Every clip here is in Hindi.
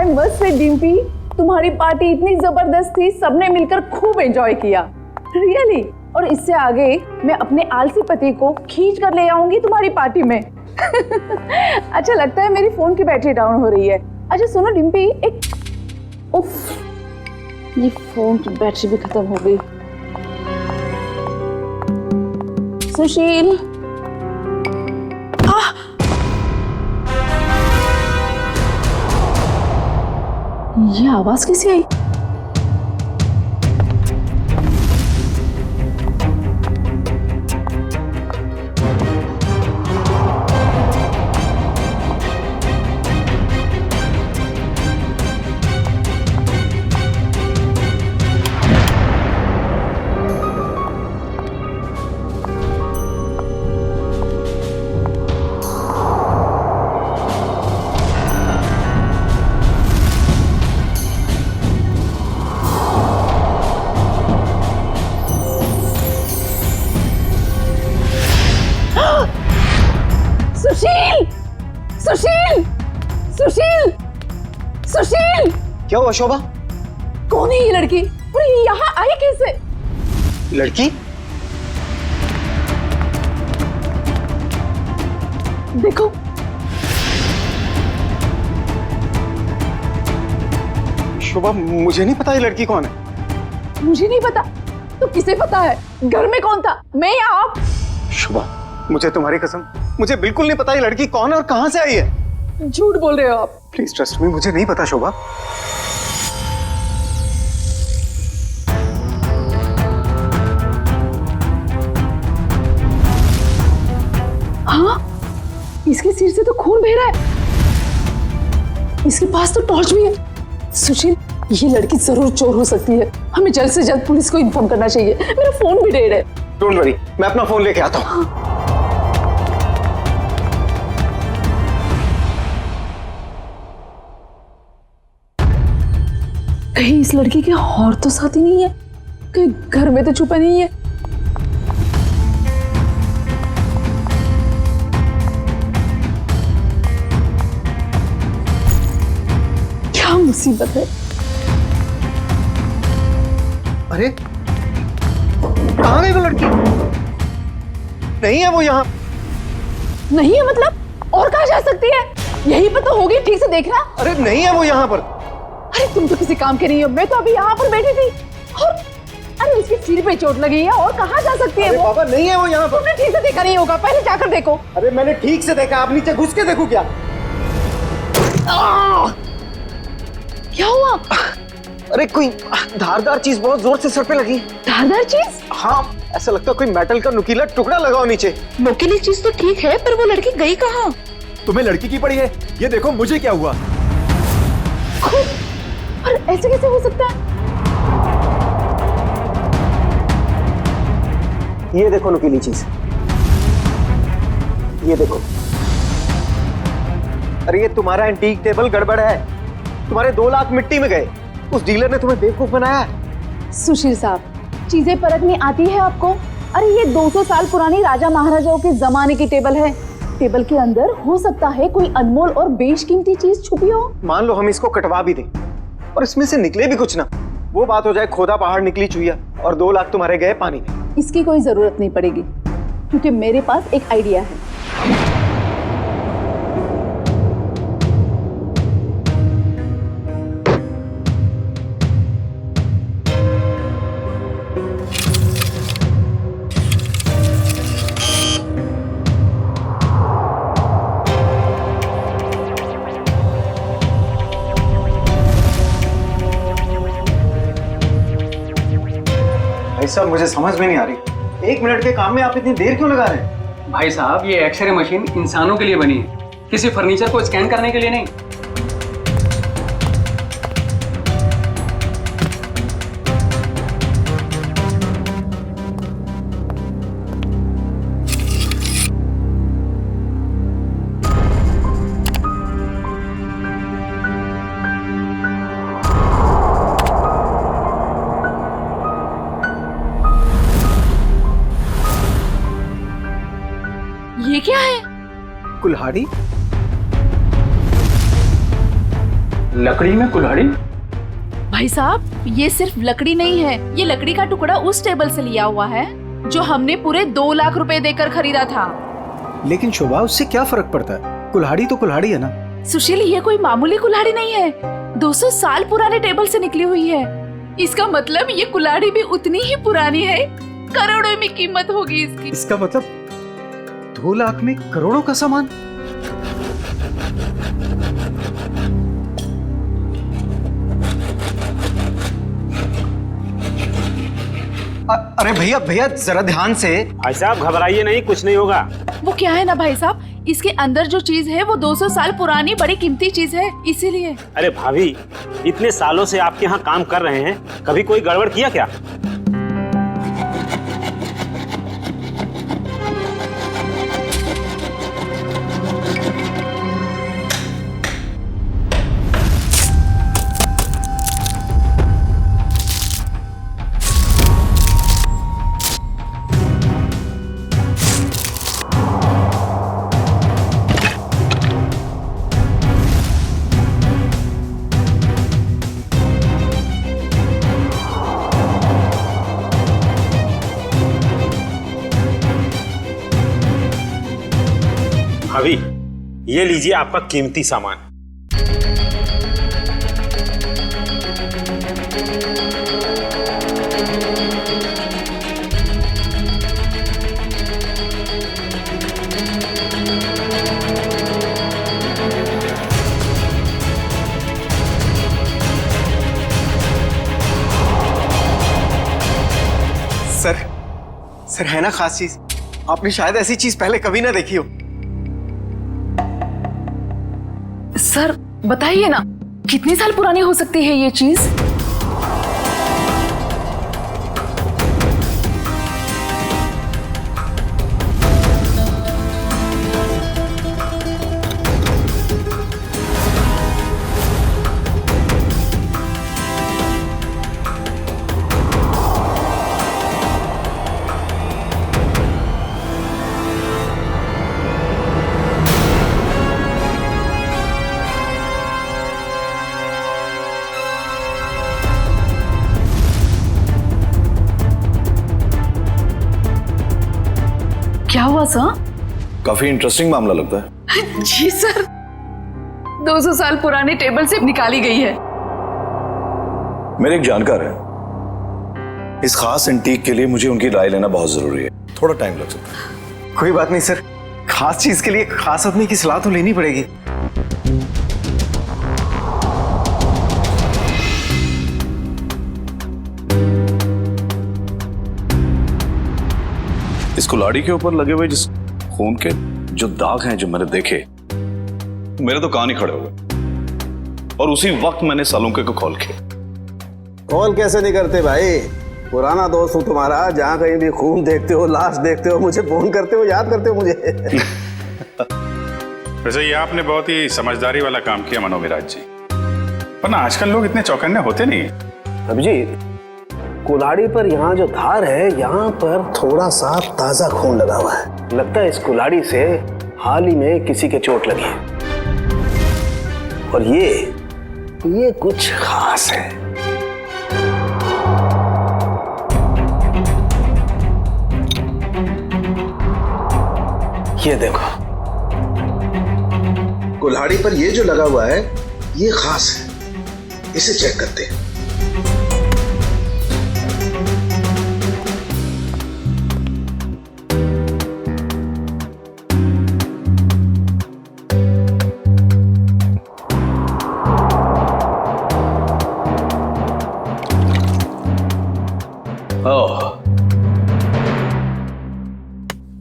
आई मस्ट से डिम्पी, तुम्हारी पार्टी इतनी जबरदस्त थी, सबने मिलकर खूब एंजॉय किया, रियली। और इससे आगे मैं अपने आलसी पति को खींच कर ले आऊंगी तुम्हारी पार्टी में। अच्छा लगता है मेरी फोन की बैटरी डाउन हो रही है। अच्छा सुनो डिम्पी, एक उफ, ये फोन की बैटरी भी खत्म हो गई। सुशील, ये आवाज कैसे आई? सुशील, सुशील, सुशील, सुशील! क्या हुआ शोभा? कौन है ये लड़की और ये यहाँ आई कैसे? लड़की? देखो, शोभा मुझे नहीं पता ये लड़की कौन है। मुझे नहीं पता तो किसे पता है? घर में कौन था, मैं या आप? शोभा मुझे तुम्हारी कसम, मुझे बिल्कुल नहीं पता ये लड़की कौन है और कहां से आई है। झूठ बोल रहे हो आप। प्लीज ट्रस्ट मी, मुझे नहीं पता शोभा। हाँ, इसके सिर से तो खून बह रहा है। इसके पास तो टॉर्च भी है। सुशील, ये लड़की जरूर चोर हो सकती है, हमें जल्द से जल्द पुलिस को इन्फॉर्म करना चाहिए। मेरा फोन भी डेड है। डोंट वरी, मैं अपना फोन लेके आता हूँ। कहीं इस लड़की के और तो साथी नहीं है, कहीं घर में तो छुपा नहीं है। क्या मुसीबत है। अरे कहाँ गई वो लड़की? नहीं है वो यहाँ। नहीं है मतलब? और कहाँ जा सकती है? यहीं पर तो होगी, ठीक से देखना। अरे नहीं है वो यहाँ पर। अरे तुम तो किसी काम के नहीं हो, मैं तो अभी यहाँ पर बैठी थी। और अरे उसके सिर पे चोट लगी है, और कहाँ जा सकती है अरे वो? बाबा नहीं है वो यहाँ पर। तुमने ठीक से देखा नहीं होगा, पहले जाकर देखो। अरे मैंने ठीक से देखा, आप नीचे घुस के देखो क्या? क्या हुआ? अरे कोई धारदार चीज बहुत जोर से सर पे लगी। धारदार चीज? हाँ, ऐसा लगता है कोई मेटल का नुकीला टुकड़ा लगाओ नीचे। नुकीली चीज तो ठीक है, पर वो लड़की गई कहाँ? तुम्हें लड़की की पड़ी है? ये देखो मुझे क्या हुआ। और ऐसे कैसे हो सकता है? ये देखो नुकीली चीज, ये देखो। अरे ये तुम्हारा एंटीक टेबल गड़बड़ है, तुम्हारे 2 लाख मिट्टी में गए। उस डीलर ने तुम्हें बेवकूफ बनाया है। सुशील साहब, चीजें परखनी आती है आपको? अरे ये 200 साल पुरानी राजा महाराजाओं के जमाने की टेबल है। टेबल के अंदर हो सकता है कोई अनमोल और बेशकीमती चीज छुपी हो। मान लो हम इसको कटवा भी दें और इसमें से निकले भी कुछ ना, वो बात हो जाए खोदा पहाड़ निकली चुईया और 2 लाख तुम्हारे गए पानी में। इसकी कोई जरूरत नहीं पड़ेगी, क्योंकि मेरे पास एक आइडिया है। भाई साहब मुझे समझ में नहीं आ रही, 1 मिनट के काम में आप इतनी देर क्यों लगा रहे हैं? भाई साहब, ये एक्सरे मशीन इंसानों के लिए बनी है, किसी फर्नीचर को स्कैन करने के लिए नहीं। ये क्या है? कुल्हाड़ी? लकड़ी में कुल्हाड़ी? भाई साहब, ये सिर्फ लकड़ी नहीं है, ये लकड़ी का टुकड़ा उस टेबल से लिया हुआ है जो हमने पूरे 2 लाख रुपए देकर खरीदा था। लेकिन शोभा, उससे क्या फर्क पड़ता है? कुल्हाड़ी तो कुल्हाड़ी है ना। सुशील, ये कोई मामूली कुल्हाड़ी नहीं है, 200 साल पुराने टेबल से निकली हुई है। इसका मतलब ये कुल्हाड़ी भी उतनी ही पुरानी है, करोड़ों में कीमत होगी इसकी। इसका मतलब 2 लाख में करोड़ों का सामान। अरे भैया भैया, जरा ध्यान से। भाई साहब घबराइए नहीं, कुछ नहीं होगा। वो क्या है ना भाई साहब, इसके अंदर जो चीज है वो 200 साल पुरानी बड़ी कीमती चीज है, इसीलिए। अरे भाभी, इतने सालों से आपके यहाँ काम कर रहे हैं, कभी कोई गड़बड़ किया क्या? भाभी, ये लीजिए आपका कीमती सामान। सर है ना खास चीज? आपने शायद ऐसी चीज पहले कभी ना देखी हो। सर बताइए ना, कितने साल पुरानी हो सकती है ये चीज? क्या हुआ सर? काफी इंटरेस्टिंग मामला लगता है। जी सर, 200 साल पुराने टेबल से निकाली गई है। मेरे एक जानकार है, इस खास एंटीक के लिए मुझे उनकी राय लेना बहुत जरूरी है, थोड़ा टाइम लग सकता है। कोई बात नहीं सर, खास चीज के लिए खास आदमी की सलाह तो लेनी पड़ेगी। इस कुल्हाड़ी के ऊपर लगे हुए जिस खून के जो दाग हैं जो मैंने देखे, मेरे तो कान ही खड़े हो गए। और उसी वक्त मैंने सालुंके को कॉल किया। कॉल कैसे नहीं करते भाई, पुराना दोस्त हूँ तुम्हारा, जहाँ कहीं भी खून देखते हो, लाश देखते हो, मुझे फोन करते हो, याद करते हो मुझे। वैसे ये आपने बहुत ही समझदारी वाला काम किया मनोविराज जी, वरना आजकल लोग इतने चौकन्ने होते नहीं। अभिजीत, कुल्हाड़ी पर यहाँ जो धार है, यहाँ पर थोड़ा सा ताजा खून लगा हुआ है। लगता है इस कुल्हाड़ी से हाल ही में किसी के चोट लगी है। और ये कुछ खास है। ये देखो, कुल्हाड़ी पर ये जो लगा हुआ है ये खास है, इसे चेक करते हैं।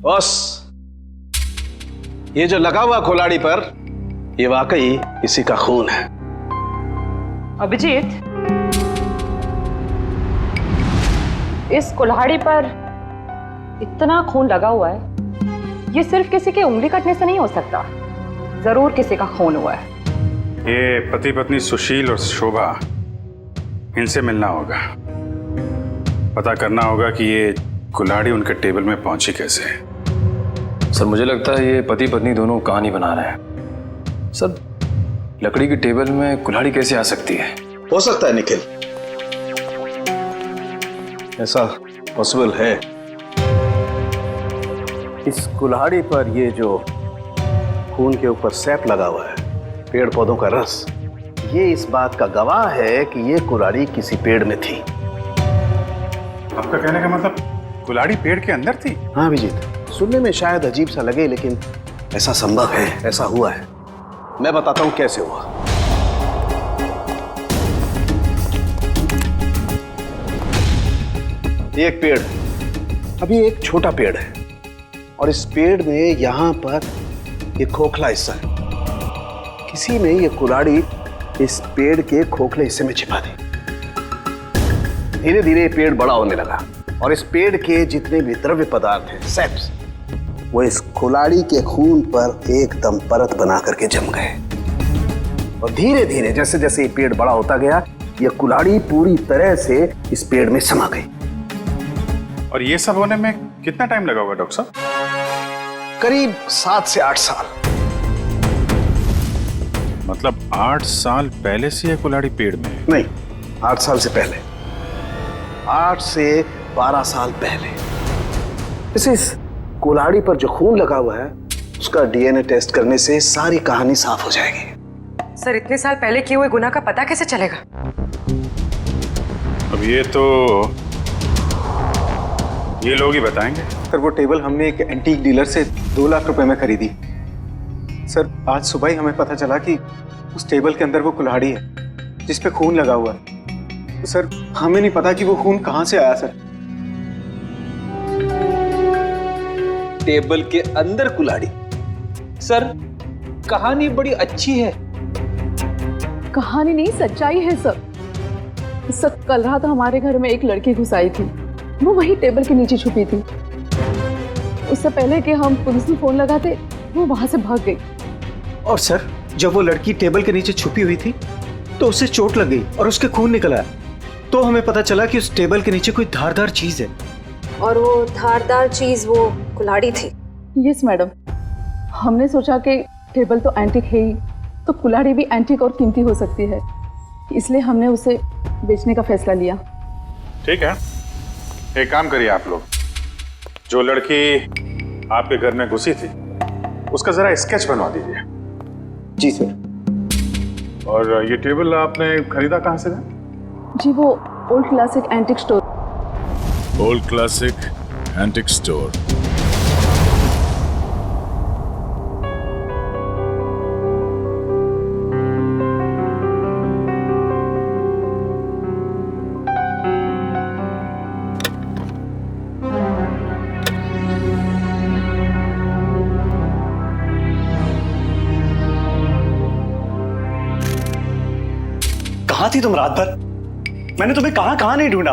बस ये जो लगा हुआ कुल्हाड़ी पर, ये वाकई इसी का खून है। अभिजीत, इस कुल्हाड़ी पर इतना खून लगा हुआ है, ये सिर्फ किसी के उंगली कटने से नहीं हो सकता, जरूर किसी का खून हुआ है। ये पति पत्नी सुशील और शोभा, इनसे मिलना होगा, पता करना होगा कि ये कुल्हाड़ी उनके टेबल में पहुंची कैसे। सर मुझे लगता है ये पति पत्नी दोनों कहानी बना रहे हैं। सर लकड़ी की टेबल में कुल्हाड़ी कैसे आ सकती है? हो सकता है निखिल, ऐसा पॉसिबल है। इस कुल्हाड़ी पर ये जो खून के ऊपर सैप लगा हुआ है, पेड़ पौधों का रस, ये इस बात का गवाह है कि ये कुल्हाड़ी किसी पेड़ में थी। आपका कहने का मतलब कुल्हाड़ी पेड़ के अंदर थी? हाँ अभिजीत, सुनने में शायद अजीब सा लगे लेकिन ऐसा संभव है, ऐसा हुआ है। मैं बताता हूं कैसे हुआ। ये एक पेड़ है, अभी एक छोटा पेड़ है और इस पेड़ में यहां पर एक खोखला हिस्सा है। किसी ने ये कुल्हाड़ी इस पेड़ के खोखले हिस्से में छिपा दी। धीरे धीरे ये पेड़ बड़ा होने लगा और इस पेड़ के जितने भी द्रव्य पदार्थ हैं, सेप्स, वो इस कुल्हाड़ी के खून पर एकदम परत बना करके जम गए। और धीरे धीरे जैसे जैसे ये पेड़ बड़ा होता गया, ये कुल्हाड़ी पूरी तरह से इस पेड़ में समा गई। और ये सब होने में कितना टाइम लगा होगा डॉक्टर साहब? करीब 7 से 8 साल। मतलब 8 साल पहले से ये कुल्हाड़ी पेड़ में है? नहीं, 8 साल से पहले, 8 से 12 साल पहले। इस कुल्हाड़ी पर जो खून लगा हुआ है उसका डीएनए टेस्ट करने से सारी कहानी साफ हो जाएगी। सर, इतने साल पहले किए हुए गुनाह का पता कैसे चलेगा? अब ये तो ये लोग ही बताएंगे। सर वो टेबल हमने एक एंटीक डीलर से 2 लाख रुपए में खरीदी। सर आज सुबह ही हमें पता चला कि उस टेबल के अंदर वो कुल्हाड़ी है जिस पे खून लगा हुआ है। तो सर हमें नहीं पता कि वो खून कहां से आया। सर टेबल के अंदर कुल्हाड़ी? सर कहानी बड़ी अच्छी है। कहानी नहीं, सच्चाई है सर। सर कल रात हमारे घर में एक लड़की घुस आई थी, वो वही टेबल के नीचे छुपी थी। उससे पहले कि हम पुलिस में फोन लगाते वो वहां से भाग गई। और सर जब वो लड़की टेबल के नीचे छुपी हुई थी तो उसे चोट लग गई और उसके खून निकल आया। तो हमें पता चला कि उस टेबल के नीचे कोई धारदार चीज है। और वो धारदार चीज वो कुल्हाड़ी थी। यस मैडम, हमने सोचा कि टेबल तो एंटीक है ही, तो कुल्हाड़ी भी एंटीक और कीमती हो सकती है, इसलिए हमने उसे बेचने का फैसला लिया। ठीक है, एक काम करिए आप लोग, जो लड़की आपके घर में घुसी थी उसका जरा स्केच बनवा दीजिए। जी सर। और ये टेबल आपने खरीदा कहाँ से था? जी वो old classic antique store. Old classic antique store. कहाँ थी तुम रात भर? मैंने तुम्हें कहाँ नहीं ढूंढा।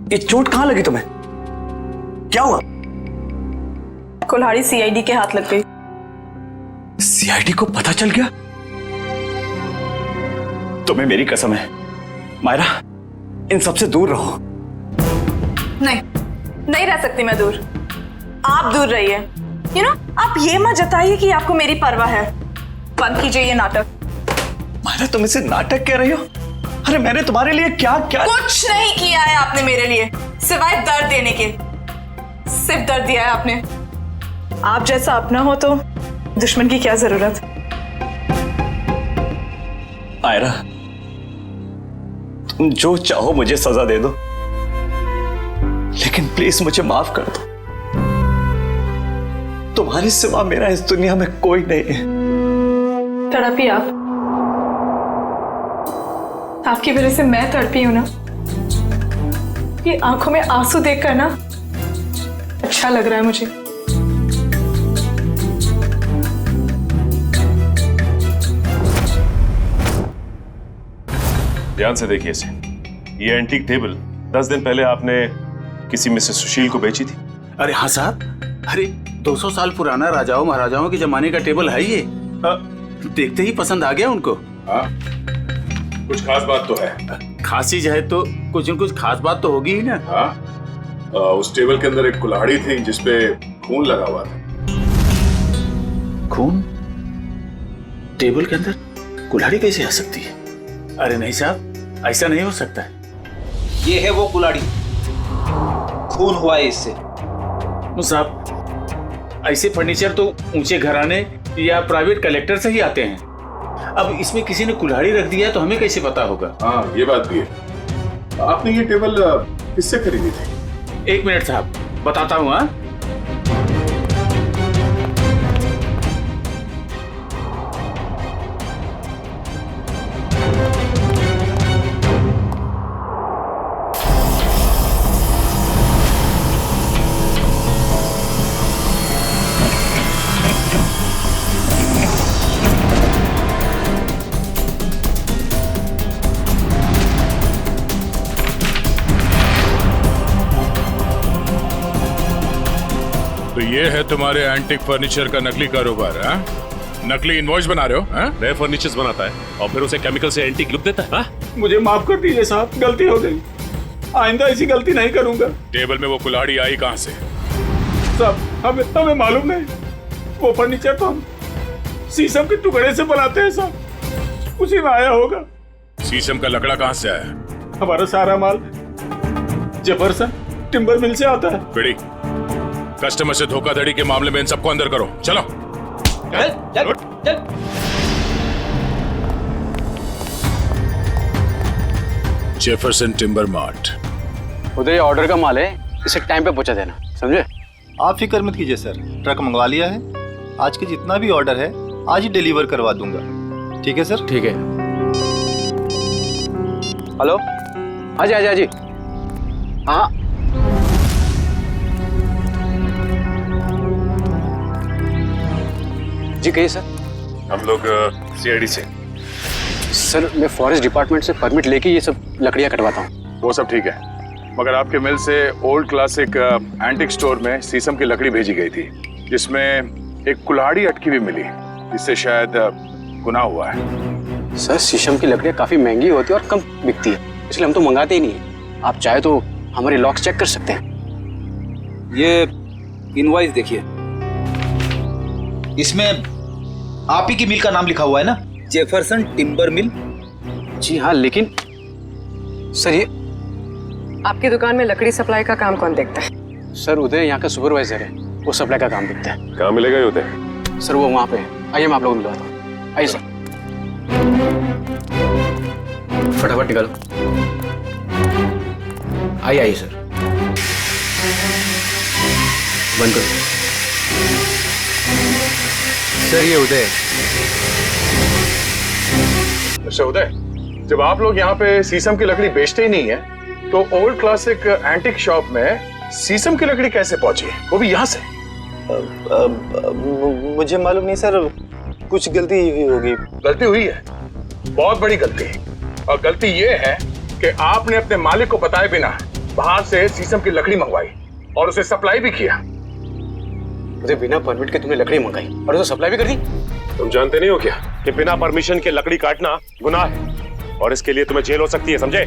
ये चोट कहाँ लगी तुम्हें? क्या हुआ? कुल्हाड़ी सीआईडी के हाथ लग गई। सीआईडी को पता चल गया? तुम्हें मेरी कसम है मायरा, इन सबसे दूर रहो। नहीं रह सकती मैं दूर। आप दूर रहिए। आप ये मत जताइए कि आपको मेरी परवाह है। बंद कीजिए ये नाटक। मायरा तुम इसे नाटक कह रही हो? अरे मैंने तुम्हारे लिए क्या कुछ नहीं किया है आपने मेरे लिए, सिवाय दर्द देने के। सिर्फ दर्द दिया है आपने। आप जैसा अपना हो तो दुश्मन की क्या जरूरत। मायरा तुम जो चाहो मुझे सजा दे दो, लेकिन प्लीज मुझे माफ कर दो। तुम्हारे सिवा मेरा इस दुनिया में कोई नहीं है। तड़पी आप। आपकी वजह से मैं तड़पी हूं ना। ये आंखों में आंसू देखकर ना अच्छा लग रहा है मुझे। ध्यान से देखिए इसे। ये एंटीक टेबल 10 दिन पहले आपने किसी मिसेस सुशील को बेची थी। अरे हाँ साहब, अरे 200 साल पुराना राजाओं महाराजाओं के जमाने का टेबल है ये। देखते ही पसंद आ गया उनको। हाँ, कुछ खास बात तो है। खासी है तो कुछ न कुछ खास बात तो होगी ही ना। हाँ, उस टेबल के अंदर एक कुल्हाड़ी थी जिसपे खून लगा हुआ था। खून? टेबल के अंदर कुल्हाड़ी कैसे आ सकती है? अरे नहीं साहब, ऐसा नहीं हो सकता है। ये है वो कुल्हाड़ी, खून हुआ है इससे। साहब, ऐसे फर्नीचर तो ऊंचे घराने या प्राइवेट कलेक्टर से ही आते हैं। अब इसमें किसी ने कुल्हाड़ी रख दिया तो हमें कैसे पता होगा? हाँ, ये बात भी है। आपने ये टेबल किससे खरीदी थी? 1 मिनट साहब, बताता हूँ। हाँ, तो ये है तुम्हारे एंटिक फर्नीचर का नकली कारोबार? हाँ, नकली इनवॉइस बना रहे हो? हाँ, नए फर्नीचर्स बनाता है और फिर उसे केमिकल से एंटीक लुक देता है। हाँ? मुझे माफ कर दीजिए साहब, गलती हो गई। आइंदा ऐसी गलती नहीं करूंगा। टेबल में वो कुल्हाड़ी आई कहाँ से? साहब, हमें मालूम नहीं। वो फर्नीचर तो हम शीशम के टुकड़े से बनाते हैं साहब, उसी में आया होगा। शीशम का लकड़ा कहाँ से आया? हमारा सारा माल जेफरसन टिम्बर मिल से आता है। बिड़ी, कस्टमर से धोखाधड़ी के मामले में इन सबको अंदर करो। चलो चल चल चल। Jefferson timber mart. उधर ऑर्डर का माल है, इसे टाइम पे पहुंचा देना, समझे? आप फिक्र मत कीजिए सर, ट्रक मंगवा लिया है। आज के जितना भी ऑर्डर है आज ही डिलीवर करवा दूंगा। ठीक है सर? ठीक है। हेलो, हाँ जी हाँ जी हाँ जी। हाँ, जी कहिए सर। हम लोग सीआईडी से। सर, मैं फॉरेस्ट डिपार्टमेंट से परमिट लेके ये सब लकड़ियाँ कटवाता हूँ। वो सब ठीक है, मगर आपके मिल से ओल्ड क्लासिक एंटिक स्टोर में शीशम की लकड़ी भेजी गई थी, जिसमें एक कुल्हाड़ी अटकी हुई मिली, जिससे शायद गुनाह हुआ है। सर, शीशम की लकड़ियाँ काफी महंगी होती है और कम बिकती है, इसलिए हम तो मंगाते ही नहीं है। आप चाहे तो हमारे लॉक्स चेक कर सकते हैं। ये इनवॉइस देखिए, इसमें आप ही की मिल का नाम लिखा हुआ है ना, जेफरसन टिम्बर मिल। जी हाँ, लेकिन सर ये आपकी दुकान में लकड़ी सप्लाई का काम कौन देखता है? सर, उदय यहाँ का सुपरवाइजर है, वो सप्लाई का काम देखता है। कहाँ मिलेगा ये उदय? सर, वो वहाँ पे है। आइए, मैं आप लोगों को मिलवाता हूँ। आइए सर, फटाफट निकालो। आइए आइए सर, बंद करो। सर, ये उदय। अच्छा उदय, जब आप लोग यहाँ पे शीशम की लकड़ी बेचते ही नहीं है, तो ओल्ड क्लासिक एंटिक शॉप में शीशम की लकड़ी कैसे पहुंची, वो भी यहाँ से? मुझे मालूम नहीं सर, कुछ गलती हुई होगी। गलती हुई है, बहुत बड़ी गलती है। और गलती ये है कि आपने अपने मालिक को बताए बिना बाहर से शीशम की लकड़ी मंगवाई और उसे सप्लाई भी किया। मुझे बिना परमिट के तुमने लकड़ी मंगाई और उसे सप्लाई भी कर दी। तुम जानते नहीं हो क्या कि बिना परमिशन के लकड़ी काटना गुनाह है और इसके लिए तुम्हें जेल हो सकती है, समझे?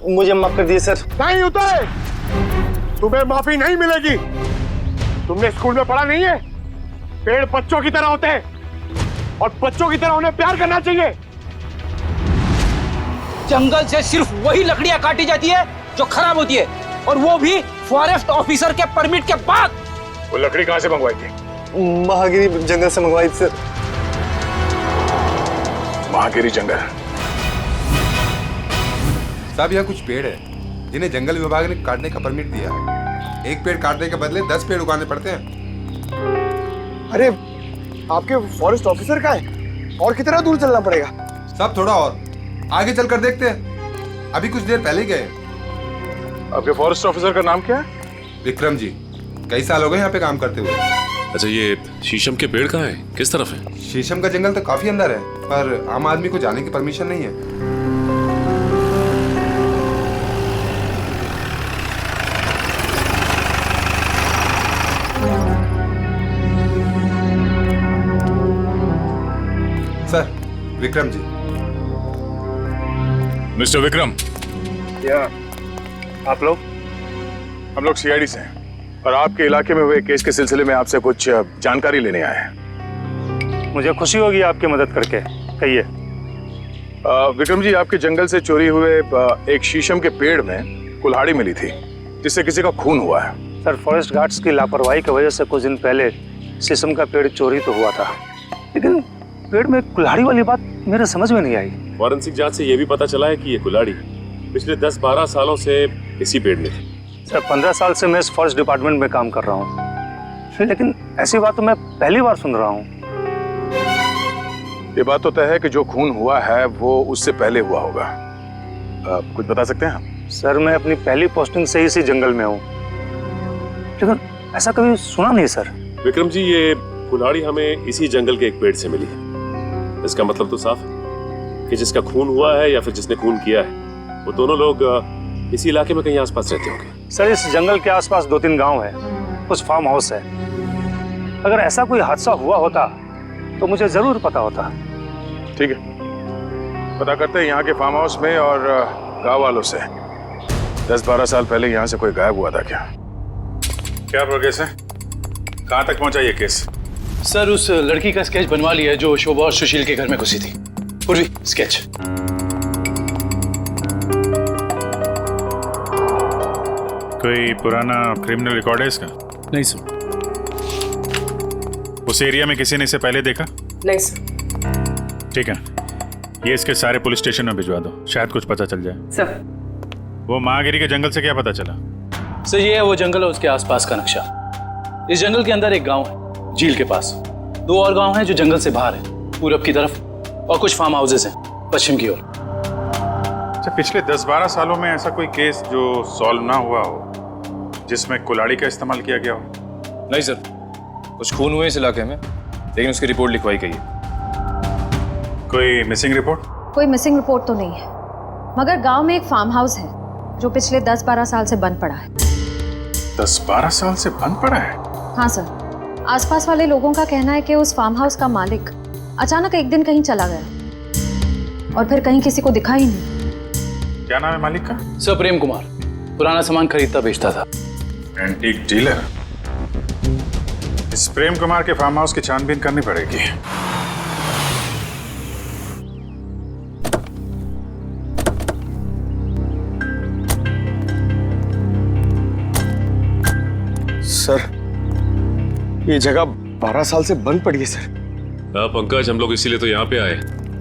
मुझे माफ कर दिए सर। नहीं होता है, तुम्हें माफी नहीं मिलेगी। तुमने स्कूल में पढ़ा नहीं है, पेड़ बच्चों की तरह होते हैं और बच्चों की तरह उन्हें प्यार करना चाहिए। जंगल से सिर्फ वही लकड़ियां काटी जाती है जो खराब होती है, और वो भी फॉरेस्ट ऑफिसर के परमिट के बाद। वो लकड़ी कहाँ से मंगवाई थी? महागिरी जंगल से मंगवाई सर। महागिरी जंगल? साहब, यहाँ कुछ पेड़ है जिन्हें जंगल विभाग ने काटने का परमिट दिया है। एक पेड़ काटने के बदले 10 पेड़ उगाने पड़ते हैं। अरे, आपके फॉरेस्ट ऑफिसर का है और कितना दूर चलना पड़ेगा? साहब, थोड़ा और आगे चलकर देखते हैं, अभी कुछ देर पहले ही गए। आपके फॉरेस्ट ऑफिसर का नाम क्या है? विक्रम जी, कई साल हो गए यहाँ पे काम करते हुए। अच्छा, ये शीशम के पेड़ कहाँ है, किस तरफ है? शीशम का जंगल तो काफी अंदर है, पर आम आदमी को जाने की परमिशन नहीं है। सर, विक्रम जी। मिस्टर विक्रम। या आप लोग? हम लोग सीआईडी से हैं और आपके इलाके में हुए केस के सिलसिले में आपसे कुछ जानकारी लेने आए हैं। मुझे खुशी होगी आपकी मदद करके। कहिए। विक्रम जी, आपके जंगल से चोरी हुए एक शीशम के पेड़ में कुल्हाड़ी मिली थी जिससे किसी का खून हुआ है। सर, फॉरेस्ट गार्ड्स की लापरवाही की वजह से कुछ दिन पहले शीशम का पेड़ चोरी तो हुआ था, लेकिन पेड़ में कुल्हाड़ी वाली बात मेरे समझ में नहीं आई। फॉरेंसिक जांच से ये भी पता चला है कि ये कुल्हाड़ी पिछले 10-12 सालों से इसी पेड़ में थी। सर, 15 साल से मैं इस फॉरेस्ट डिपार्टमेंट में काम कर रहा हूँ, लेकिन ऐसी बात तो मैं पहली बार सुन रहा हूँ। ये बात तो तय है कि जो खून हुआ है वो उससे पहले हुआ होगा। कुछ बता सकते हैं आप? सर, मैं अपनी पहली पोस्टिंग से ही इसी जंगल में हूँ, लेकिन ऐसा कभी सुना नहीं सर। विक्रम जी, ये कुल्हाड़ी हमें इसी जंगल के एक पेड़ से मिली है। इसका मतलब तो साफ है कि जिसका खून हुआ है या फिर जिसने खून किया है वो दोनों लोग इसी इलाके में कहीं आसपास रहते होंगे। सर, इस जंगल के आसपास 2-3 गांव है, कुछ फार्म हाउस है। अगर ऐसा कोई हादसा हुआ होता तो मुझे जरूर पता होता। ठीक है, पता करते हैं यहाँ के फार्म हाउस में और गांव वालों से 10-12 साल पहले यहाँ से कोई गायब हुआ था क्या? क्या प्रोग्रेस है? कहाँ तक पहुँचा ये केस? सर, उस लड़की का स्केच बनवा लिया है जो शोभा और सुशील के घर में घुसी थी। पूर्वी, स्केच। कोई पुराना क्रिमिनल रिकॉर्ड है इसका? नहीं सर। उस एरिया में किसी ने इसे पहले देखा? नहीं सर। ठीक है, ये इसके सारे पुलिस स्टेशन में भिजवा दो, शायद कुछ पता चल जाए। सर, वो महागिरी के जंगल से क्या पता चला? सर, ये है वो जंगल और उसके आसपास का नक्शा। इस जंगल के अंदर एक गांव है झील के पास, 2 और गांव हैं जो जंगल से बाहर है, पूरब की तरफ, और कुछ फार्म हाउसेस हैं पश्चिम की ओर। अच्छा, पिछले 10-12 सालों में ऐसा कोई केस जो सॉल्व ना हुआ हो जिसमें कुल्हाड़ी का इस्तेमाल किया गया हो? नहीं सर, कुछ खून हुए इस इलाके में, लेकिन उसकी रिपोर्ट लिखवाई गई है। कोई मिसिंग रिपोर्ट? कोई मिसिंग रिपोर्ट तो नहीं है, मगर गांव में एक फार्म हाउस है जो पिछले 10-12 साल से बंद पड़ा है। 10-12 साल से बंद पड़ा है? हाँ सर, आसपास वाले लोगों का कहना है कि उस फार्म हाउस का मालिक अचानक एक दिन कहीं चला गया और फिर कहीं किसी को दिखा ही नहीं। क्या नाम है मालिक का? सर, प्रेम कुमार। पुराना सामान खरीदता बेचता था। Antique dealer? इस प्रेम कुमार के फार्म हाउस की छानबीन करनी पड़ेगी। सर, ये जगह 12 साल से बंद पड़ी है सर। हाँ पंकज, हम लोग इसीलिए तो यहाँ पे आए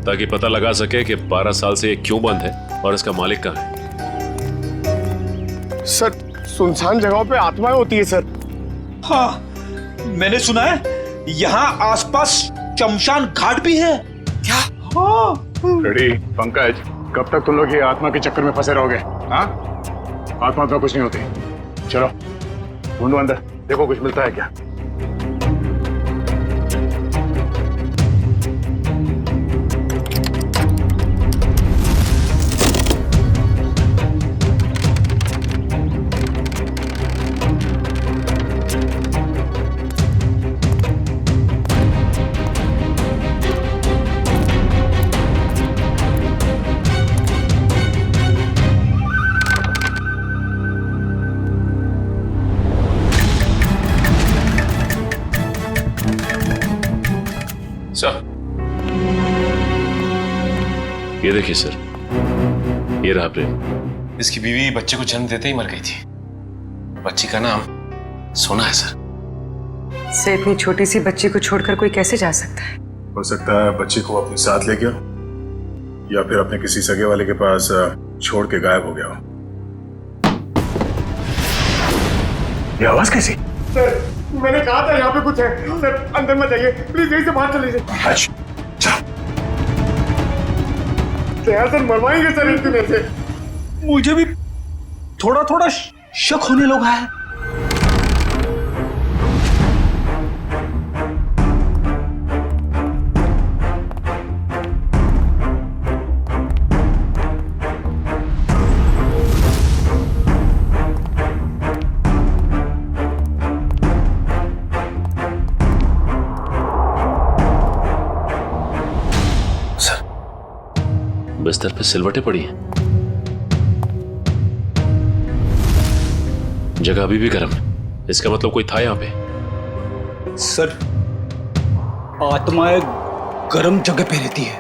ताकि पता लगा सके कि 12 साल से ये क्यों बंद है और इसका मालिक कहाँ है। सर, सुनसान जगहों पे आत्माएं होती है सर। हाँ, मैंने सुना है यहाँ आसपास शमशान घाट भी है। क्या? हाँ। रेडी पंकज, कब तक तुम लोग ये आत्मा के चक्कर में फंसे रहोगे? हाँ, आत्मा तो कुछ नहीं होती। चलो ढूंढो अंदर, देखो कुछ मिलता है क्या। सर, ये देखिए सर, ये रहा प्रेम। इसकी बीवी बच्चे को जन्म देते ही मर गई थी। बच्ची का नाम सोना है सर। से इतनी छोटी सी बच्ची को छोड़कर कोई कैसे जा सकता है? हो सकता है बच्ची को अपने साथ ले गया या फिर अपने किसी सगे वाले के पास छोड़ के गायब हो गया हो। ये आवाज कैसी? सर, मैंने कहा था यहाँ पे कुछ है। सर, अंदर मत जाइए प्लीज, यहीं से बाहर चले जाइए। सर, मरवाएंगे सर इनकी वजह से। मुझे भी थोड़ा थोड़ा शक होने लगा है। बिस्तर पे सिलवटें पड़ी हैं। जगह अभी भी गर्म है, इसका मतलब कोई था यहाँ पे। सर, आत्माएं गर्म जगह पे रहती है।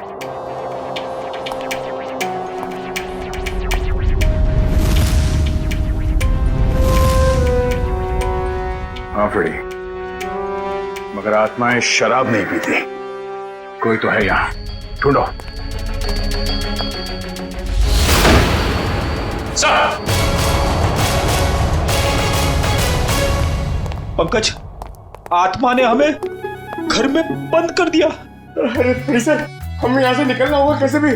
हाँ फ्रेडी, मगर आत्माएं शराब नहीं पीती। कोई तो है यहाँ, ढूंढो। पंकज, आत्मा ने हमें घर में बंद कर दिया। अरे सर, हमें यहाँ से निकलना होगा कैसे भी।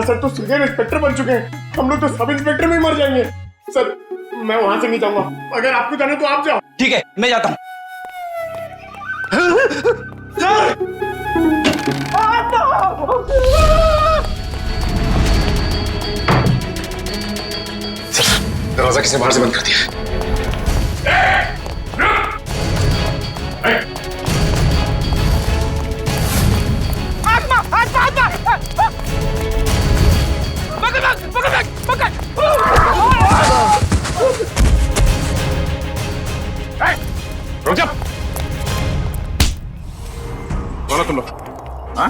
सर तो सीनियर इंस्पेक्टर बन चुके हैं, हम लोग तो सब इंस्पेक्टर में ही मर जाएंगे। सर मैं वहां से नहीं जाऊंगा, अगर आपको जाना तो आप जाओ। ठीक है, मैं जाता हूँ। दरवाजा किसने बाहर से बंद कर दिया? आत्मा, आत्मा, आत्मा! पकड़! रुक जा! कौन हो तुम लोग? हाँ?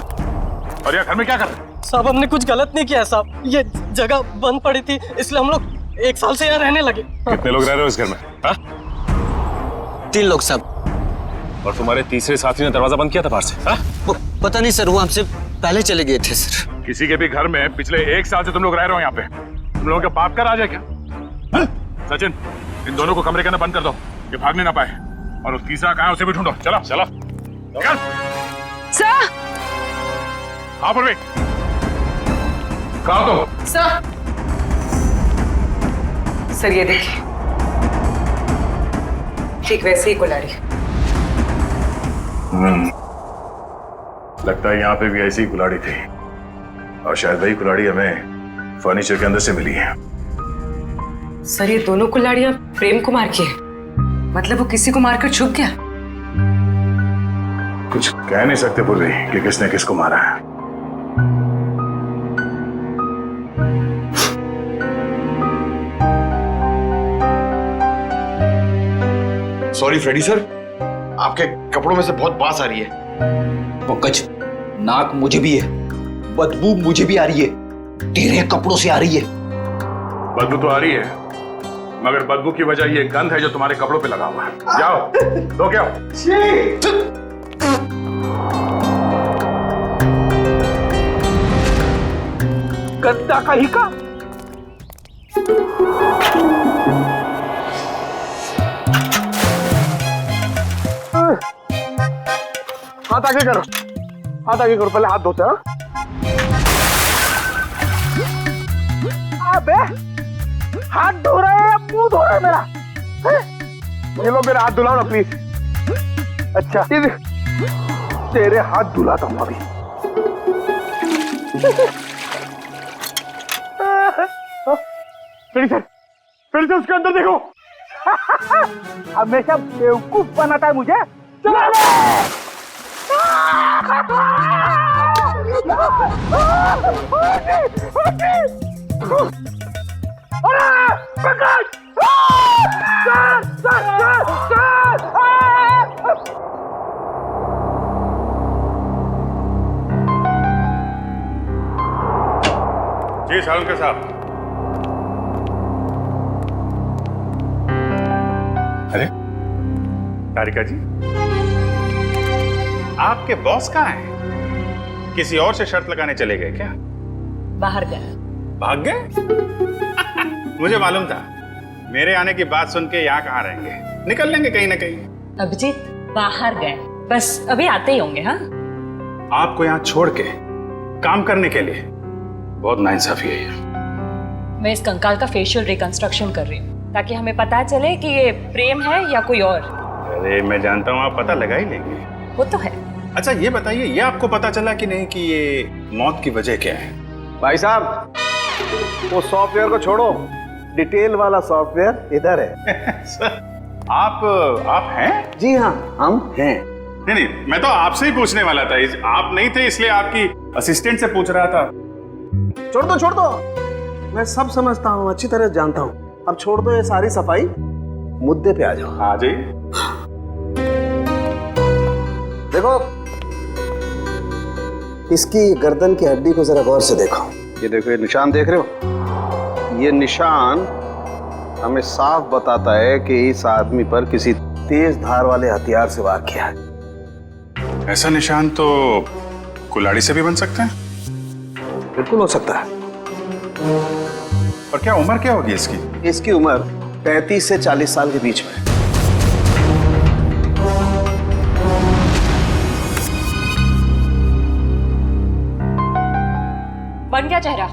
और यहाँ घर में क्या कर रहे हो? साहब हमने कुछ गलत नहीं किया साहब, ये जगह बंद पड़ी थी इसलिए हम लोग 1 साल से यहाँ रहने लगे। कितने लोग रह रहे हो इस घर में? हाँ? 3 लोग साहब। और तुम्हारे तीसरे साथी ने दरवाजा बंद किया था बाहर से? हाँ? पता नहीं सर, वो हमसे पहले चले गए थे सर। किसी के भी घर में पिछले 1 साल से तुम लोग रह रहे हो यहाँ पे? तुम लोगों के बाप का राज है क्या? हाँ? सचिन, इन दोनों को कमरे के अंदर बंद कर दो, ये भागने ना पाए। और उस तीसरा कहाँ है उसे भी ढूंढो। चलो चलो निकल। सर! हाँ पूर्वी, कहाँ हो तुम? सर ये देखिए, ठीक वैसे ही कुल्हाड़ी। लगता है यहाँ पे भी ऐसी ही कुल्हाड़ी थी, और शायद वही कुल्हाड़ी हमें फर्नीचर के अंदर से मिली है। सर ये दोनों कुल्हाड़ियां प्रेम कुमार की है, मतलब वो किसी को मारकर छुप गया। कुछ कह नहीं सकते पूर्वी कि किसने किसको मारा है। सॉरी फ्रेडी सर, आपके कपड़ों में से बहुत बास आ रही है। पंकज, नाक मुझे भी है, बदबू मुझे भी आ रही है, तेरे कपड़ों से आ रही है। बदबू तो आ रही है, मगर बदबू की वजह ये गंध है जो तुम्हारे कपड़ों पे लगा हुआ है। जाओ धो के आओ। गंदा कहीं का। हाथ आगे करो, हाथ आगे करो, पहले हाथ धोते हैं। अबे हाथ धो रहे हैं, मुंह धो रहा है मेरा। ये लो मेरा हाथ धुलाओ ना प्लीज। अच्छा तेरे हाथ धुलाता हूँ अभी। फिर से उसके अंदर देखो। हमेशा बेवकूफ बनाता है मुझे। चलो जी सालुंके साहब। अरे तारिका जी, आपके बॉस कहाँ हैं? किसी और से शर्त लगाने चले गए क्या? बाहर गए। भाग गए? मुझे मालूम था, मेरे आने की बात सुन के यहाँ कहाँ रहेंगे, निकल लेंगे कहीं ना कहीं। अभिजीत बाहर गए, बस अभी आते ही होंगे। हाँ, आपको यहाँ छोड़ के काम करने के लिए बहुत नाइंसाफी है ये। मैं इस कंकाल का फेशियल रिकंस्ट्रक्शन कर रही हूँ ताकि हमें पता चले कि ये प्रेम है या कोई और। अरे मैं जानता हूँ आप पता लगा ही लेंगे। वो तो है। अच्छा ये बताइए, ये आपको पता चला कि नहीं कि ये मौत की वजह क्या है? भाई साहब, वो सॉफ्टवेयर को छोड़ो, डिटेल वाला सॉफ्टवेयर इधर है। सर, आप हैं? जी हाँ, हम हैं। नहीं, मैं तो आपसे ही पूछने वाला था। आप नहीं थे इसलिए आपकी असिस्टेंट से पूछ रहा था। छोड़ दो, मैं सब समझता हूँ, अच्छी तरह जानता हूँ। अब छोड़ दो ये सारी सफाई, मुद्दे पे आ जाओ। आ जाइए। देखो, इसकी गर्दन की हड्डी को जरा गौर से देखो। ये देखो, ये निशान देख रहे हो? ये निशान हमें साफ बताता है कि इस आदमी पर किसी तेज धार वाले हथियार से वार किया है। ऐसा निशान तो कुल्हाड़ी से भी बन सकता है? बिल्कुल हो सकता है। और क्या उम्र क्या होगी इसकी? इसकी उम्र 35 से 40 साल के बीच में। बन गया चेहरा।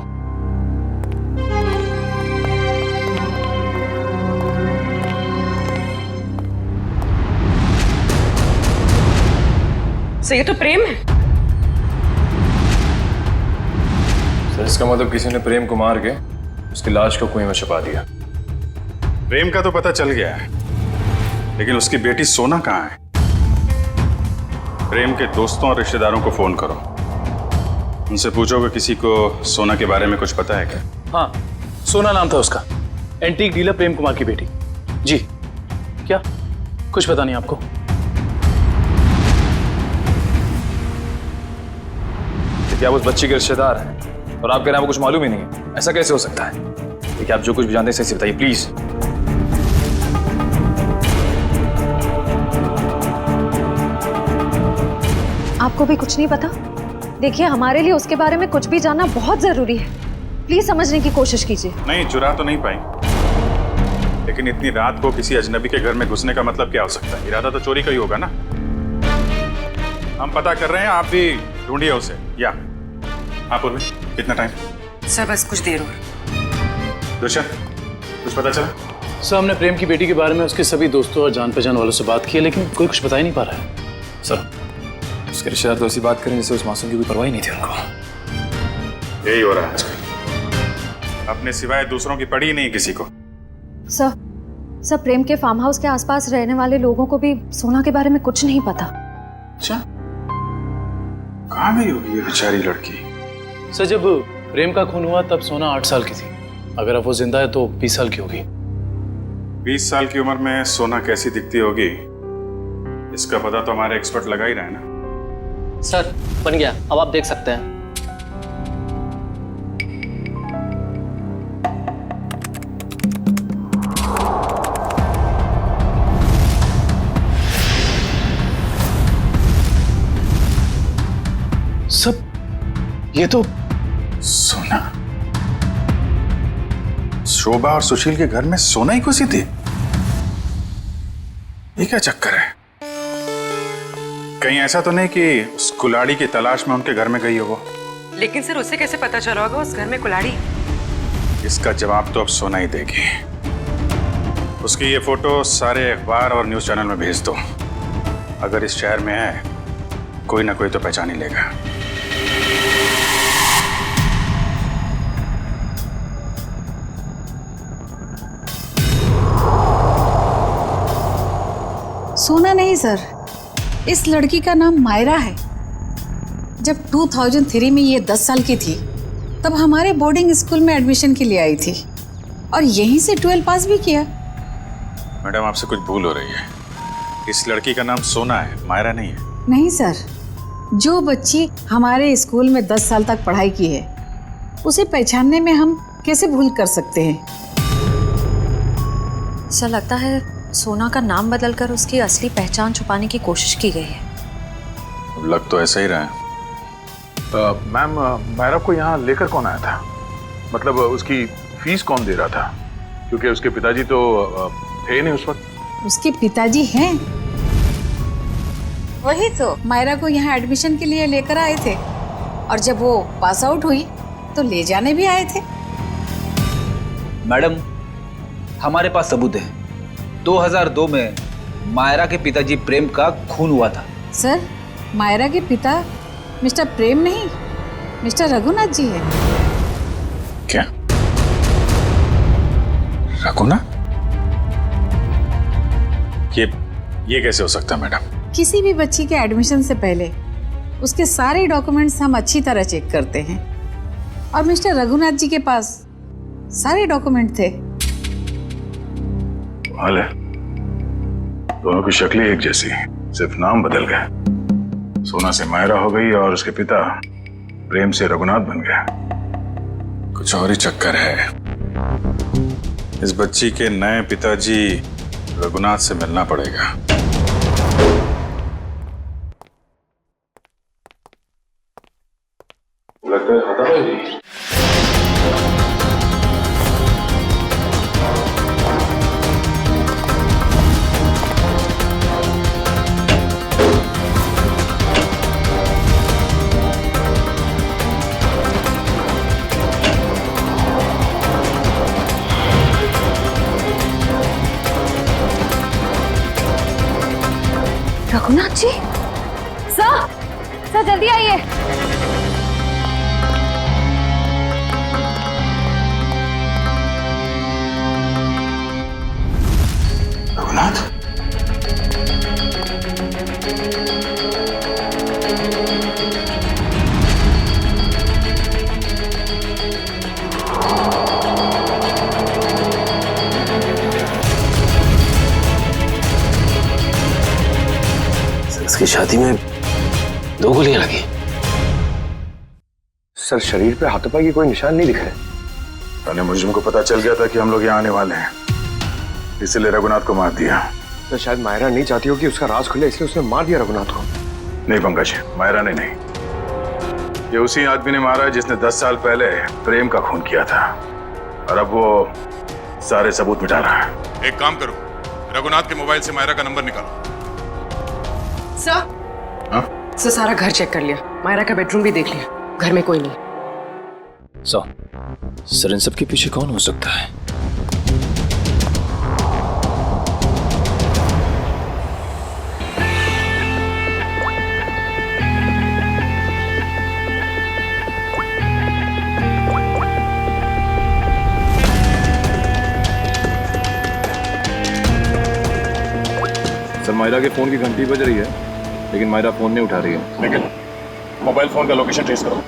सर ये तो प्रेम है। सर इसका मतलब किसी ने प्रेम को मार के उसकी लाश को कुएं में छुपा दिया। प्रेम का तो पता चल गया है, लेकिन उसकी बेटी सोना कहाँ है? प्रेम के दोस्तों और रिश्तेदारों को फोन करो, उनसे पूछो कि किसी को सोना के बारे में कुछ पता है क्या? हाँ, सोना नाम था उसका, एंटीक डीलर प्रेम कुमार की बेटी। जी, क्या कुछ पता नहीं आपको? क्या उस बच्ची के रिश्तेदार हैं और आप कह रहे हैं आपको कुछ मालूम ही नहीं है? ऐसा कैसे हो सकता है? देखिए, आप जो कुछ भी जानते हैं सही से बताइए प्लीज। आपको भी कुछ नहीं पता? देखिए, हमारे लिए उसके बारे में कुछ भी जानना बहुत जरूरी है। प्लीज समझने की कोशिश कीजिए। नहीं, चुरा तो नहीं पाई, लेकिन इतनी रात को किसी अजनबी के घर में घुसने का मतलब क्या हो सकता है? इरादा तो चोरी का ही होगा ना। हम पता कर रहे हैं, आप भी ढूंढिए उसे। या आप पूर्वी, कितना टाइम? सर बस कुछ देर और। दुष्यंत, कुछ पता चला? सर, हमने प्रेम की बेटी के बारे में उसके सभी दोस्तों और जान पहचान वालों से बात की है, लेकिन कोई कुछ बता ही नहीं पा रहा है। सर, उसके रिश्तेदार तो ऐसी बात करें जैसे उस मासूम की कोई परवाह ही नहीं थी उनको। यही हो रहा है आजकल, अपने सिवाय दूसरों की पड़ी ही नहीं किसी को। सर, प्रेम के फार्म हाउस के आसपास रहने वाले लोगों को भी सोना के बारे में कुछ नहीं पता। अच्छा, कहाँ गई होगी ये बेचारी लड़की? सर, जब प्रेम का खून हुआ तब सोना 8 साल की थी। अगर अब वो जिंदा है तो 20 साल की होगी। 20 साल की उम्र में सोना कैसी दिखती होगी, इसका पता तो हमारे एक्सपर्ट लगा ही रहे हैं ना। सर बन गया, अब आप देख सकते हैं। सब ये तो सोना, शोभा और सुशील के घर में सोना ही घुसी थी। ये क्या चक्कर है? कहीं ऐसा तो नहीं कि उस कुल्हाड़ी की तलाश में उनके घर में गई हो वो? लेकिन सर उसे कैसे पता चला होगा उस घर में कुल्हाड़ी? इसका जवाब तो अब सोना ही देगी। उसकी ये फोटो सारे अखबार और न्यूज चैनल में भेज दो। अगर इस शहर में है, कोई ना कोई तो पहचान ही लेगा। सोना नहीं सर, इस लड़की का नाम मायरा है। जब 2003 में ये 10 साल की थी तब हमारे बोर्डिंग स्कूल में एडमिशन के लिए आई थी और यहीं से 12 पास भी किया। मैडम, आपसे कुछ भूल हो रही है। इस लड़की का नाम सोना है, मायरा नहीं है। नहीं सर, जो बच्ची हमारे स्कूल में 10 साल तक पढ़ाई की है उसे पहचानने में हम कैसे भूल कर सकते हैं? सर, लगता है सोना का नाम बदलकर उसकी असली पहचान छुपाने की कोशिश की गई है। अब लग तो ऐसा ही रहा है। मैम, मायरा को यहाँ लेकर कौन आया था? मतलब उसकी फीस कौन दे रहा था? क्योंकि उसके पिताजी तो थे नहीं उस वक्त। उसके पिताजी हैं, वही तो मायरा को यहाँ एडमिशन के लिए लेकर आए थे और जब वो पास आउट हुई तो ले जाने भी आए थे। मैडम, हमारे पास सबूत है। 2002 में मायरा के पिताजी प्रेम का खून हुआ था। सर, मायरा के पिता मिस्टर प्रेम नहीं, मिस्टर रघुनाथ जी है। क्या? रघुनाथ? ये कैसे हो सकता है मैडम? किसी भी बच्ची के एडमिशन से पहले उसके सारे डॉक्यूमेंट्स हम अच्छी तरह चेक करते हैं और मिस्टर रघुनाथ जी के पास सारे डॉक्यूमेंट थे। हाल है, दोनों की शक्लें एक जैसी, सिर्फ नाम बदल गए। सोना से मायरा हो गई और उसके पिता प्रेम से रघुनाथ बन गया। कुछ और ही चक्कर है। इस बच्ची के नए पिताजी रघुनाथ से मिलना पड़ेगा। लगता है खत्म है जी। रघुनाथ जी, सर जल्दी आइए। रघुनाथ, इसकी छाती में 2 गोलियां लगी। सर, शरीर पे हाथों-पाई की कोई निशान नहीं दिख रहे। अरे मुझको पता चल गया था कि हम लोग यहाँ आने वाले हैं, इसलिए रघुनाथ को मार दिया। तो शायद मायरा नहीं चाहती हो कि उसका राज खुले, इसलिए उसने मार दिया रघुनाथ को। नहीं पंकज, मायरा ने नहीं। ये उसी आदमी ने मारा है जिसने 10 साल पहले प्रेम का खून किया था, और अब वो सारे सबूत मिटा रहा है। एक काम करो, रघुनाथ के मोबाइल से मायरा का नंबर निकालो। सर, सारा घर चेक कर लिया, मायरा का बेडरूम भी देख लिया, घर में कोई नहीं। सर, इन सब के पीछे कौन हो सकता है? सर, मायरा के फोन की घंटी बज रही है, लेकिन मायरा फोन नहीं उठा रही है। लेकिन मोबाइल फोन का लोकेशन ट्रेस करो।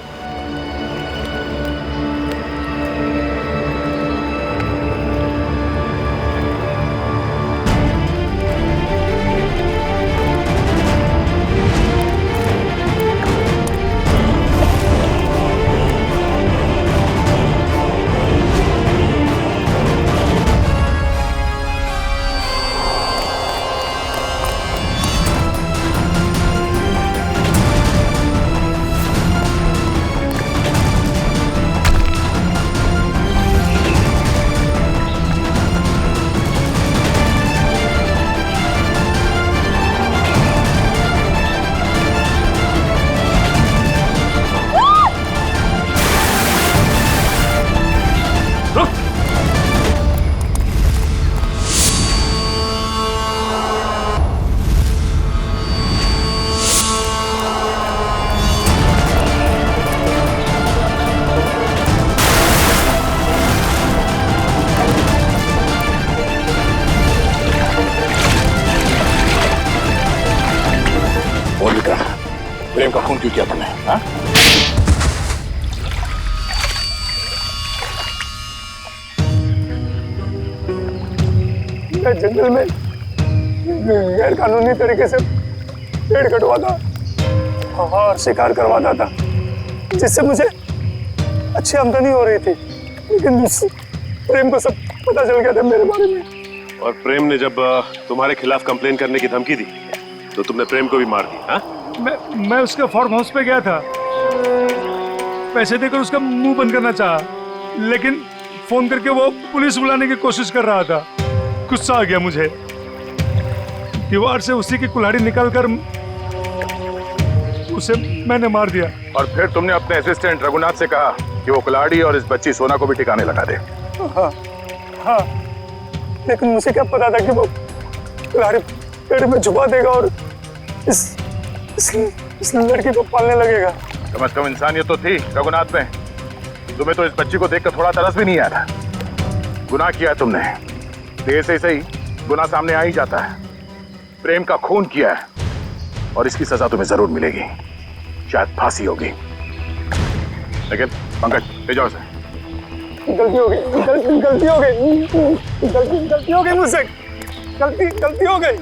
प्रेम का खून क्यों किया तुमने? हाँ? मैं जंगल में गैर कानूनी तरीके से पेड़ कटवाता और शिकार करवाता था, जिससे मुझे अच्छी आमदनी हो रही थी। लेकिन प्रेम को सब पता चल गया था मेरे बारे में। और प्रेम ने जब तुम्हारे खिलाफ कंप्लेन करने की धमकी दी, तो तुमने प्रेम को भी मार दिया। हाँ? मैं उसके फार्म हाउस पे गया था, पैसे देकर उसका मुंह बंद करना चाहा, लेकिन फोन करके वो पुलिस बुलाने की कोशिश कर रहा था। गुस्सा आ गया मुझे, दीवार से उसी की कुल्हाड़ी निकालकर उसे मैंने मार दिया। और फिर तुमने अपने असिस्टेंट रघुनाथ से कहा कि वो कुल्हाड़ी और इस बच्ची सोना को भी ठिकाने लगा दे। हाँ, लेकिन मुझे क्या पता था कि वो कुल्हाड़ी पेड़ में छुपा देगा और इस लड़की को पालने लगेगा। कम से कम इंसानियत तो थी रघुनाथ में। तुम्हें तो इस बच्ची को देखकर थोड़ा तरस भी नहीं आया था। गुनाह किया है तुमने, देर से सही गुनाह सामने आ ही जाता है। प्रेम का खून किया है और इसकी सजा तुम्हें जरूर मिलेगी, शायद फांसी होगी। लेकिन पंकज, ले जाओ इसे। गलती हो गई, गलती हो गई, गलती हो गई मुझसे, गलती हो गई।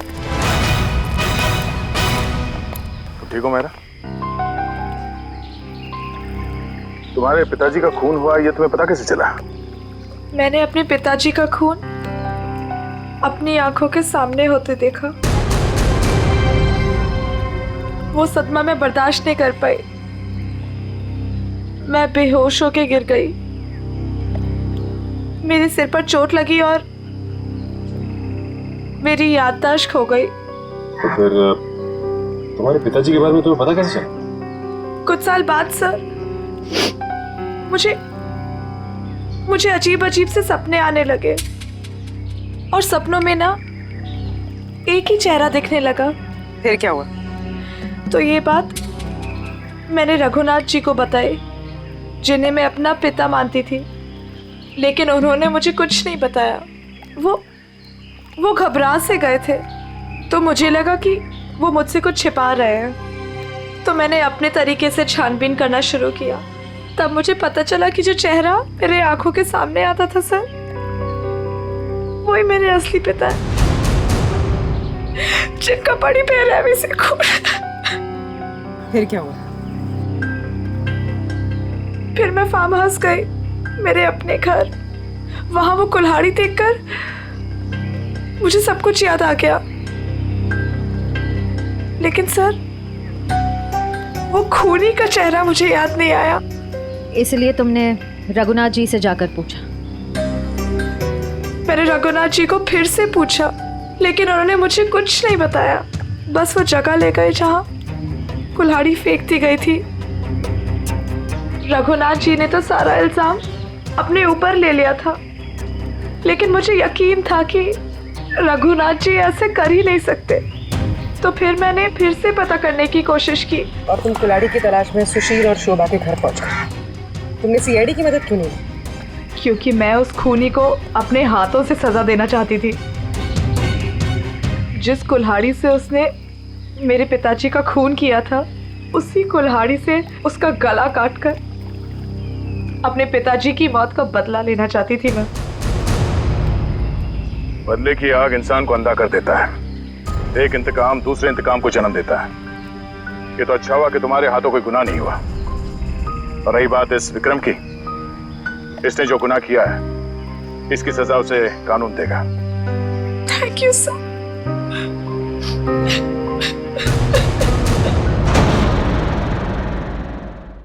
ठीक हो मेरा? तुम्हारे पिताजी का खून हुआ ये तुम्हें पता कैसे चला? मैंने अपने पिताजी का खून अपनी आंखों के सामने होते देखा। वो सदमा मैं बर्दाश्त नहीं कर पाई। मैं बेहोश होके गिर गई। मेरे सिर पर चोट लगी और मेरी याददाश्त खो गई। तो फिर तुम्हारे पिताजी के बारे में तुम्हें पता कैसे चला? कुछ साल बाद सर मुझे अजीब अजीब से सपने आने लगे और सपनों में ना एक ही चेहरा दिखने लगा। फिर क्या हुआ? तो ये बात मैंने रघुनाथ जी को बताई, जिन्हें मैं अपना पिता मानती थी, लेकिन उन्होंने मुझे कुछ नहीं बताया। वो घबरा से गए थे, तो मुझे लगा कि वो मुझसे कुछ छिपा रहे हैं। तो मैंने अपने तरीके से छानबीन करना शुरू किया। तब मुझे पता चला कि जो चेहरा मेरे आंखों के सामने आता था सर, वही मेरे असली पिता है, जिनका बड़ी बेरहमी से खून। फिर क्या हुआ? फिर मैं फार्म हाउस गई, मेरे अपने घर। वहां वो कुल्हाड़ी देखकर मुझे सब कुछ याद आ गया। लेकिन सर, वो खूनी का चेहरा मुझे याद नहीं आया। इसलिए तुमने रघुनाथ जी से जाकर पूछा? मैंने रघुनाथ जी को फिर से पूछा, लेकिन उन्होंने मुझे कुछ नहीं बताया। बस वो जगह ले गए जहां कुल्हाड़ी फेंक दी गई थी। रघुनाथ जी ने तो सारा इल्जाम अपने ऊपर ले लिया था, लेकिन मुझे यकीन था कि रघुनाथ जी ऐसे कर ही नहीं सकते। तो फिर मैंने फिर से पता करने की कोशिश की। और तुम कुल्हाड़ी की तलाश में सुशील और शोभा के घर पहुंच गए। तुमने सीआईडी की मदद क्यों नहीं ली? क्योंकि मैं उस खूनी को अपने हाथों से सजा देना चाहती थी। जिस कुल्हाड़ी से उसने मेरे पिताजी का खून किया था, उसी कुल्हाड़ी से उसका गला काटकर अपने पिताजी की मौत का बदला लेना चाहती थी मैं। बदले की आग इंसान को अंधा कर देता है। एक इंतकाम दूसरे इंतकाम को जन्म देता है। ये तो अच्छा हुआ कि तुम्हारे हाथों कोई गुनाह नहीं हुआ। और रही बात इस विक्रम की, इसने जो गुनाह किया है, इसकी सजा उसे कानून देगा। Thank you sir.